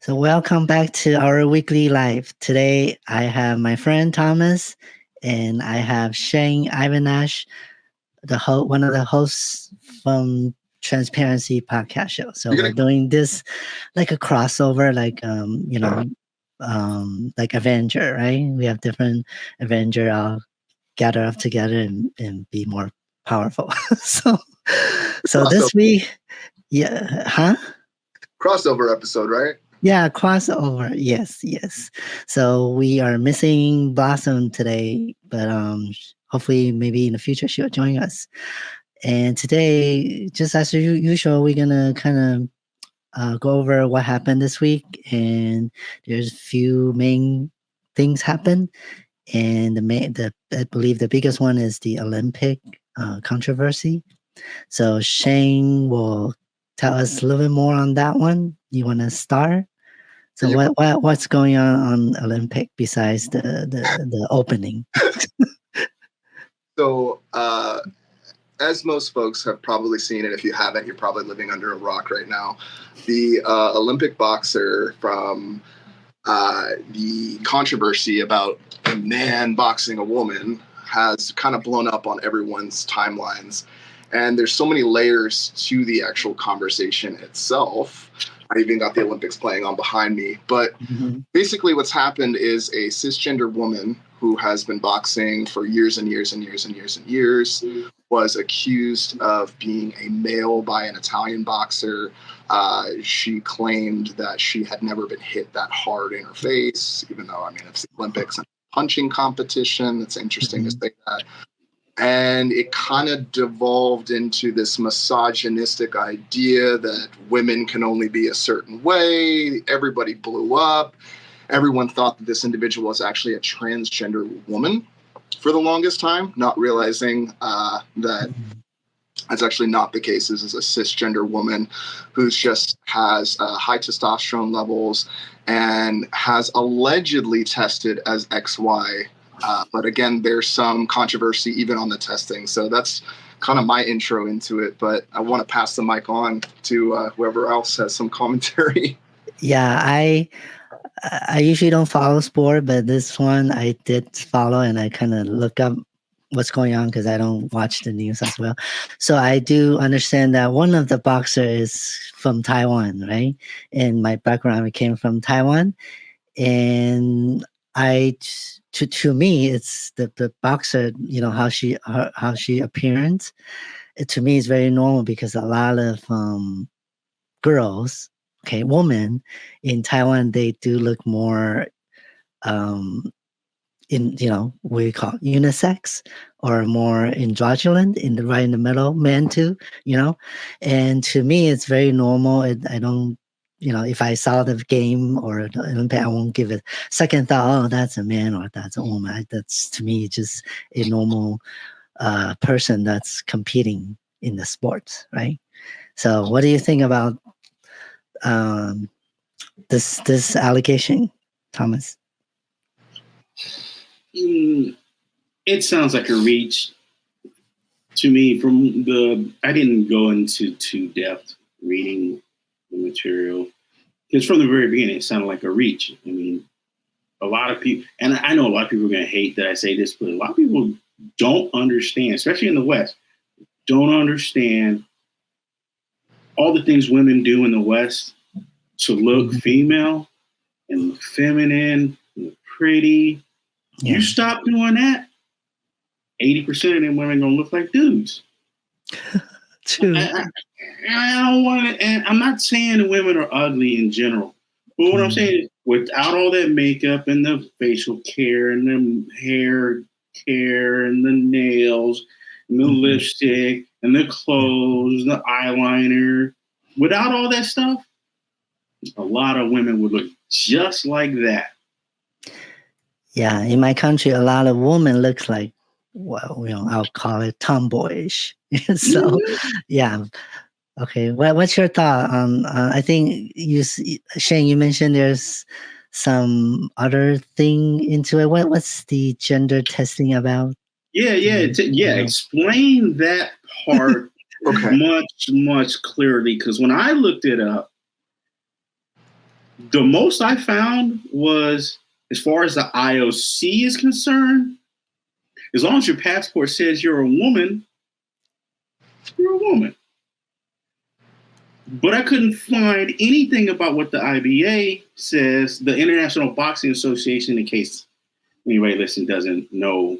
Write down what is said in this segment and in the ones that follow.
So welcome back to our weekly live. Today I have my friend Thomas and I have Shane Ivan Nash, one of the hosts from Transparency podcast show. So we're doing this like a crossover, like Avenger, right? We have different Avenger all gather up together and be more powerful. so Crossover. this week, yeah, huh? Crossover episode, right? Yeah, crossover. Yes. So we are missing Blossom today, but hopefully maybe in the future she'll join us. And today, just as usual, we're gonna kind of go over what happened this week, and there's a few main things happen. And I believe the biggest one is the Olympic controversy. So Shane will tell us a little bit more on that one. You want to start? So what's going on Olympic besides the opening? So, as most folks have probably seen, and if you haven't, you're probably living under a rock right now. The Olympic boxer from the controversy about a man boxing a woman has kind of blown up on everyone's timelines. And there's so many layers to the actual conversation itself. I even got the Olympics playing on behind me. But basically what's happened is a cisgender woman who has been boxing for years and years and years and years and years was accused of being a male by an Italian boxer. She claimed that she had never been hit that hard in her face, even though, it's the Olympics and punching competition. It's interesting to say that. And it kind of devolved into this misogynistic idea that women can only be a certain way. Everybody blew up. Everyone thought that this individual was actually a transgender woman for the longest time, not realizing that that's actually not the case. This is a cisgender woman who just has high testosterone levels and has allegedly tested as XY. But again, there's some controversy even on the testing. So that's kind of my intro into it. But I want to pass the mic on to whoever else has some commentary. Yeah, I usually don't follow sport, but this one I did follow, and I kind of look up what's going on because I don't watch the news as well. So I do understand that one of the boxer is from Taiwan, right? And my background, I came from Taiwan, and to me, it's the boxer. How she appearance. To me, is very normal because a lot of girls, women in Taiwan, they do look more in what you call unisex or more androgynous right in the middle, men too. And to me, it's very normal. I don't. If I saw the game or the Olympic, I won't give it second thought. Oh, that's a man or that's a woman. That's to me just a normal person that's competing in the sports, right? So, what do you think about this allegation, Thomas? It sounds like a reach to me. I didn't go into too depth reading the material because from the very beginning it sounded like a reach. A lot of people, and I know a lot of people are going to hate that I say this, but a lot of people don't understand, especially in the West, don't understand all the things women do in the West to look female and look feminine and look pretty. Yeah. You stop doing that, 80% of them women gonna look like dudes. True. I don't want to, and I'm not saying the women are ugly in general, but what I'm saying is, without all that makeup and the facial care and the hair care and the nails and the lipstick and the clothes, the eyeliner, without all that stuff, a lot of women would look just like that. Yeah, in my country, a lot of women looks like, well, I'll call it tomboyish. So, yeah. Okay, what's your thought on? I think Shane, you mentioned there's some other thing into it. What's the gender testing about? Yeah. Explain that part much clearly, because when I looked it up, The most I found was, as far as the IOC is concerned, as long as your passport says you're a woman, you're a woman. But I couldn't find anything about what the IBA says, the International Boxing Association, in case anybody listening doesn't know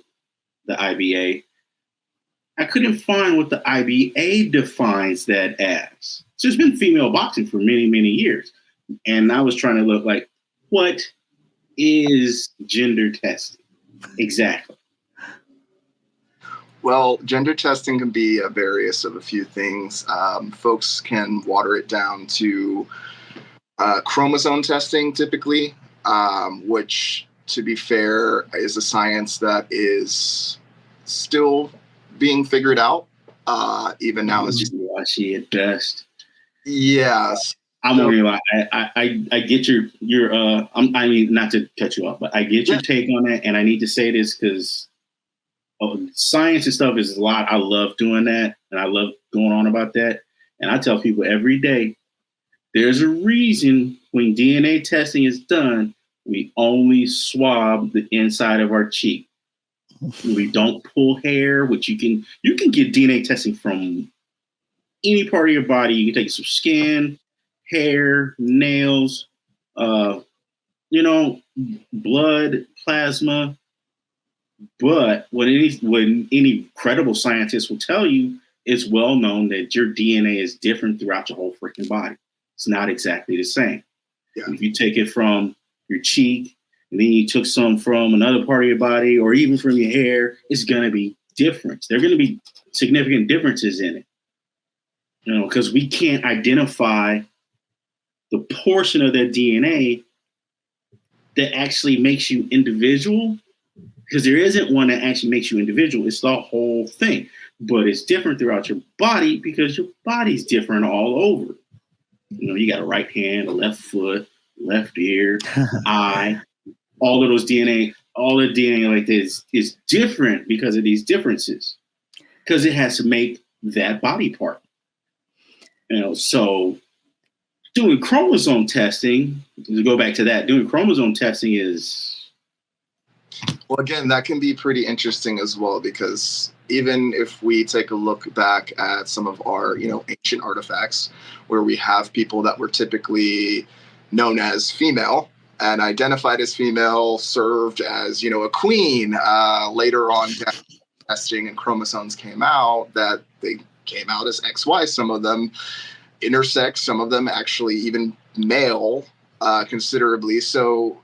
the IBA. I couldn't find what the IBA defines that as. So there's been female boxing for many, many years. And I was trying to look like, what is gender testing? Exactly. Well, gender testing can be a various of a few things. Folks can water it down to chromosome testing, typically, which, to be fair, is a science that is still being figured out, even now. As wishy at best. Yes. I'm not gonna lie. I get your I mean, not to cut you off, but I get your take on that, and I need to say this because science and stuff is a lot. I love doing that, and I love going on about that. And I tell people every day, there's a reason when DNA testing is done, we only swab the inside of our cheek. We don't pull hair, which you can get DNA testing from any part of your body. You can take some skin, hair, nails, blood, plasma. But what any credible scientist will tell you, it's well known that your DNA is different throughout your whole freaking body. It's not exactly the same. Yeah. If you take it from your cheek and then you took some from another part of your body or even from your hair, it's going to be different. There are going to be significant differences in it. Because we can't identify the portion of that DNA that actually makes you individual, because there isn't one that actually makes you individual. It's the whole thing, but it's different throughout your body because your body's different all over. You got a right hand, a left foot, left ear, eye, all of those DNA, all the DNA like this is different because of these differences, because it has to make that body part. So doing chromosome testing, to go back to that, doing chromosome testing is... Well, again, that can be pretty interesting as well, because even if we take a look back at some of our, ancient artifacts where we have people that were typically known as female and identified as female, served as, a queen, later on testing and chromosomes came out that they came out as XY. Some of them intersex, some of them actually even male considerably. So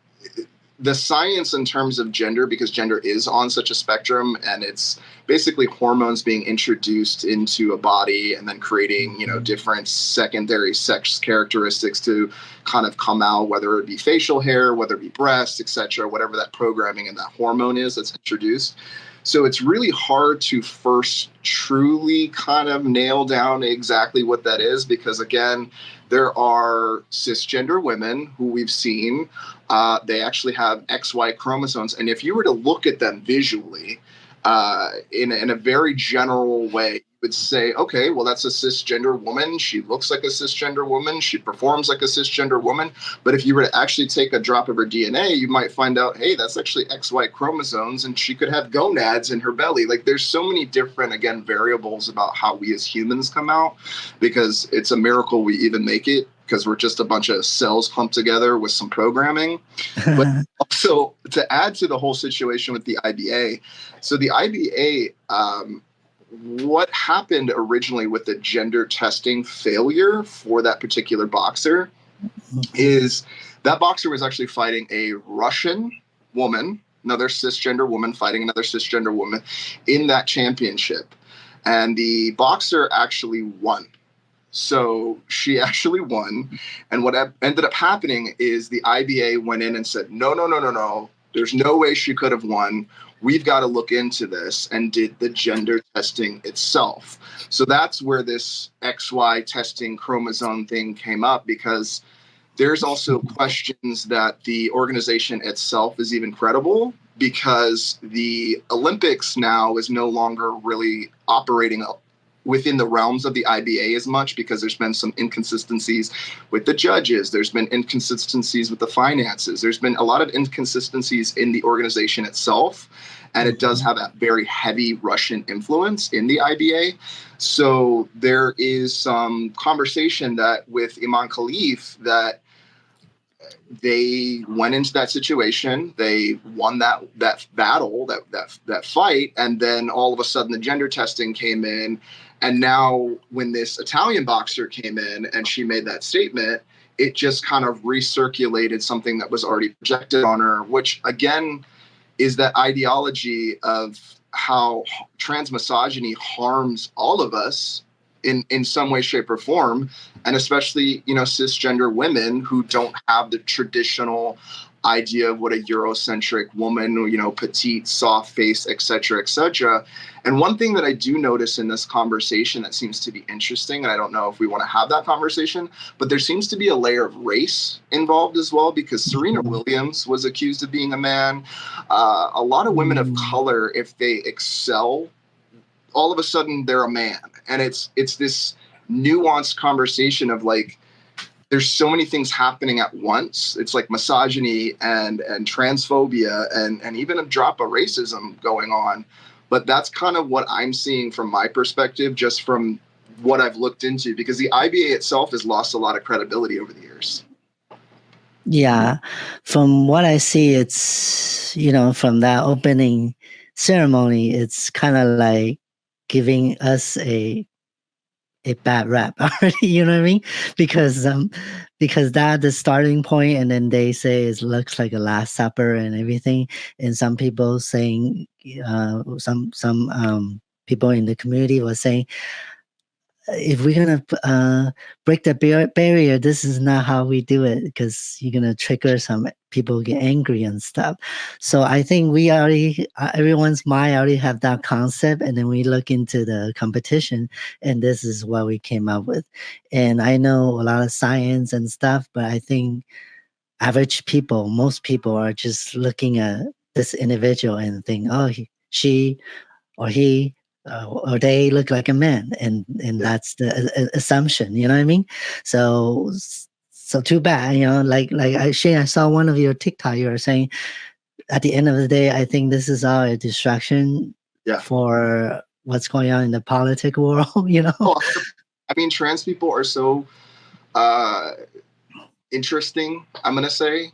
the science in terms of gender, because gender is on such a spectrum, and it's basically hormones being introduced into a body and then creating, different secondary sex characteristics to kind of come out, whether it be facial hair, whether it be breast, etc., whatever that programming and that hormone is that's introduced. So it's really hard to first truly kind of nail down exactly what that is, because, again, there are cisgender women who we've seen, they actually have XY chromosomes. And if you were to look at them visually in a very general way, you would say, okay, well, that's a cisgender woman. She looks like a cisgender woman. She performs like a cisgender woman. But if you were to actually take a drop of her DNA, you might find out, hey, that's actually XY chromosomes, and she could have gonads in her belly. Like, there's so many different, again, variables about how we as humans come out, because it's a miracle we even make it, because we're just a bunch of cells clumped together with some programming. But also, to add to the whole situation with the IBA, so the IBA, what happened originally with the gender testing failure for that particular boxer is that boxer was actually fighting a Russian woman, another cisgender woman fighting another cisgender woman in that championship. And the boxer actually won. So she actually won. And what ended up happening is the IBA went in and said, no. There's no way she could have won. We've got to look into this, and did the gender testing itself. So that's where this XY testing chromosome thing came up, because there's also questions that the organization itself is even credible, because the Olympics now is no longer really operating within the realms of the IBA as much, because there's been some inconsistencies with the judges. There's been inconsistencies with the finances. There's been a lot of inconsistencies in the organization itself. And it does have that very heavy Russian influence in the IBA. So there is some conversation that with Imam Khalif that they went into that situation, they won that battle, that fight, and then all of a sudden the gender testing came in. And now when this Italian boxer came in and she made that statement, it just kind of recirculated something that was already projected on her, which again is that ideology of how trans misogyny harms all of us in some way, shape, or form, and especially, you know, cisgender women who don't have the traditional idea of what a Eurocentric woman, you know, petite, soft face, et cetera, et cetera. And one thing that I do notice in this conversation that seems to be interesting, and I don't know if we want to have that conversation, but there seems to be a layer of race involved as well, because Serena Williams was accused of being a man. A lot of women of color, if they excel, all of a sudden they're a man. And it's this nuanced conversation of like, there's so many things happening at once. It's like misogyny and transphobia and even a drop of racism going on. But that's kind of what I'm seeing from my perspective, just from what I've looked into, because the IBA itself has lost a lot of credibility over the years. Yeah, from what I see, it's, you know, from that opening ceremony, it's kind of like giving us a bad rap already, you know what I mean? Because that the starting point, and then they say it looks like a Last Supper and everything, and some people saying, some people in the community were saying, if we're gonna break the barrier, this is not how we do it, because you're gonna trigger some people get angry and stuff. So I think we already, everyone's mind already have that concept, and then we look into the competition, and this is what we came up with. And I know a lot of science and stuff, but I think average people, most people are just looking at this individual and think, oh, she or he or they look like a man, and that's the assumption, you know what I mean? So too bad, you know, Shane, I saw one of your TikTok, you were saying at the end of the day, I think this is all a distraction for what's going on in the politic world, you know? Oh, I mean, trans people are so interesting, I'm going to say,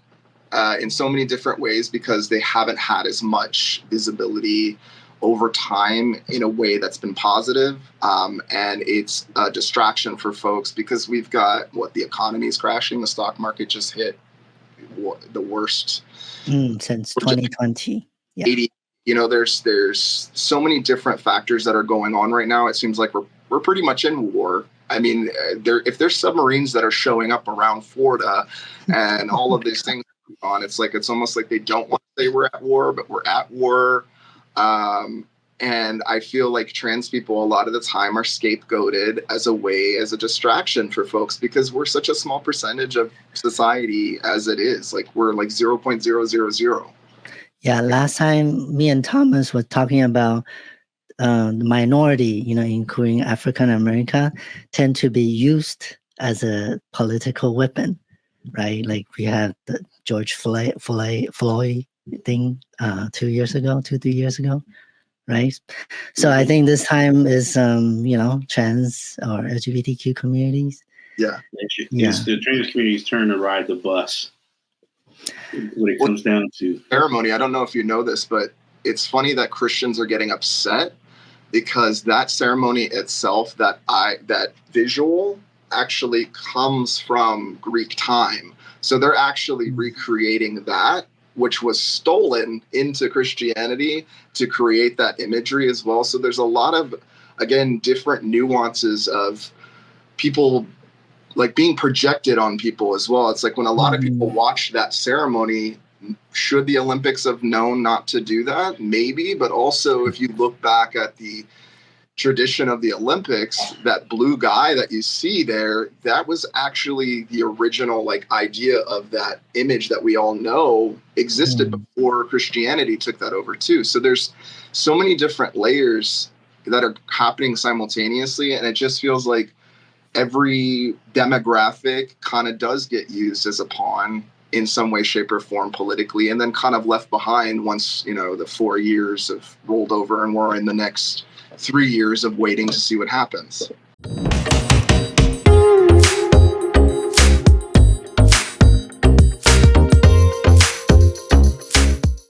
in so many different ways, because they haven't had as much visibility over time in a way that's been positive. And it's a distraction for folks, because we've got the economy is crashing. The stock market just hit the worst since 2020. Yeah. 80. You know, there's so many different factors that are going on right now. It seems like we're pretty much in war. I mean, if there's submarines that are showing up around Florida and all of these things on, it's almost like they don't want to say we're at war, but we're at war. And I feel like trans people a lot of the time are scapegoated as a distraction for folks, because we're such a small percentage of society as it is. Like, we're like 0.000. Yeah, last time me and Thomas were talking about the minority, you know, including African American, tend to be used as a political weapon, right? Like we had the George Floyd thing 3 years ago, right? So I think this time is, you know, trans or LGBTQ communities. Yeah. It's the trans community's turn to ride the bus. What it comes down to ceremony. I don't know if you know this, but it's funny that Christians are getting upset, because that ceremony itself, that visual actually comes from Greek time. So they're actually recreating that, which was stolen into Christianity to create that imagery as well. So there's a lot of, again, different nuances of people like being projected on people as well. It's like when a lot of people watch that ceremony, should the Olympics have known not to do that? Maybe, but also if you look back at the tradition of the Olympics, that blue guy that you see there, that was actually the original like idea of that image that we all know existed before Christianity took that over too. So there's so many different layers that are happening simultaneously, and it just feels like every demographic kind of does get used as a pawn in some way, shape, or form politically, and then kind of left behind once, you know, the 4 years have rolled over and we're in the next 3 years of waiting to see what happens.